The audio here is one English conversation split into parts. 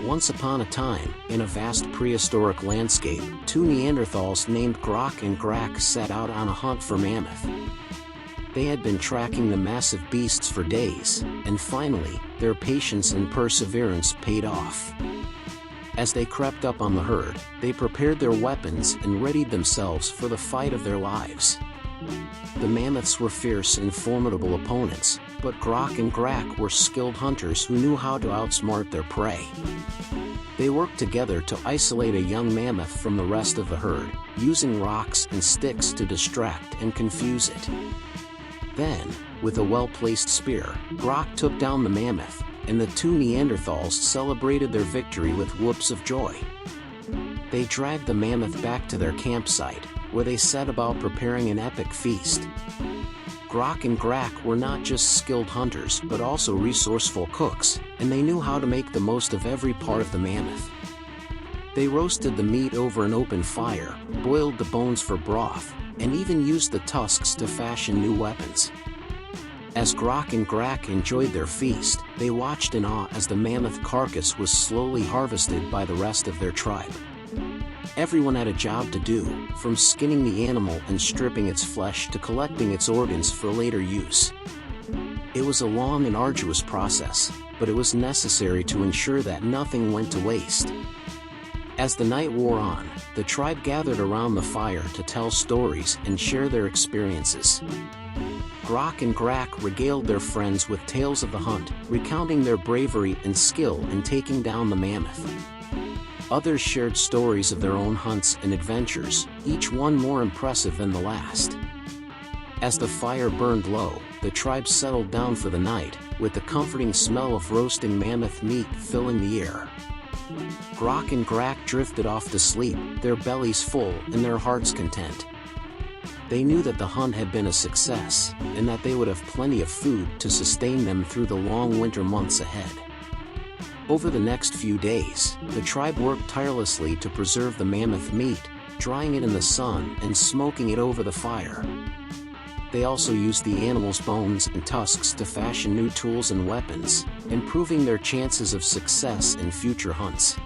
Once upon a time, in a vast prehistoric landscape, two Neanderthals named Grok and Grak set out on a hunt for mammoth. They had been tracking the massive beasts for days, and finally, their patience and perseverance paid off. As they crept up on the herd, they prepared their weapons and readied themselves for the fight of their lives. The mammoths were fierce and formidable opponents, but Grok and Grak were skilled hunters who knew how to outsmart their prey. They worked together to isolate a young mammoth from the rest of the herd, using rocks and sticks to distract and confuse it. Then, with a well-placed spear, Grok took down the mammoth, and the two Neanderthals celebrated their victory with whoops of joy. They dragged the mammoth back to their campsite, where they set about preparing an epic feast. Grok and Grak were not just skilled hunters but also resourceful cooks, and they knew how to make the most of every part of the mammoth. They roasted the meat over an open fire, boiled the bones for broth, and even used the tusks to fashion new weapons. As Grok and Grak enjoyed their feast, they watched in awe as the mammoth carcass was slowly harvested by the rest of their tribe. Everyone had a job to do, from skinning the animal and stripping its flesh to collecting its organs for later use. It was a long and arduous process, but it was necessary to ensure that nothing went to waste. As the night wore on, the tribe gathered around the fire to tell stories and share their experiences. Grok and Grak regaled their friends with tales of the hunt, recounting their bravery and skill in taking down the mammoth. Others shared stories of their own hunts and adventures, each one more impressive than the last. As the fire burned low, the tribe settled down for the night, with the comforting smell of roasting mammoth meat filling the air. Grok and Grak drifted off to sleep, their bellies full and their hearts content. They knew that the hunt had been a success, and that they would have plenty of food to sustain them through the long winter months ahead. Over the next few days, the tribe worked tirelessly to preserve the mammoth meat, drying it in the sun and smoking it over the fire. They also used the animal's bones and tusks to fashion new tools and weapons, improving their chances of success in future hunts.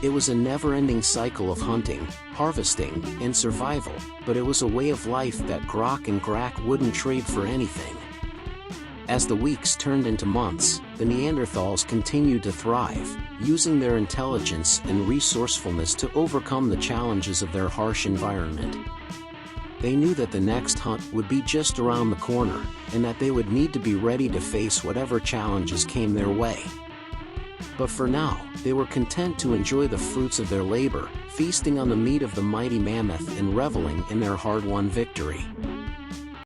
It was a never-ending cycle of hunting, harvesting, and survival, but it was a way of life that Grok and Grak wouldn't trade for anything. As the weeks turned into months, the Neanderthals continued to thrive, using their intelligence and resourcefulness to overcome the challenges of their harsh environment. They knew that the next hunt would be just around the corner, and that they would need to be ready to face whatever challenges came their way. But for now, they were content to enjoy the fruits of their labor, feasting on the meat of the mighty mammoth and reveling in their hard-won victory.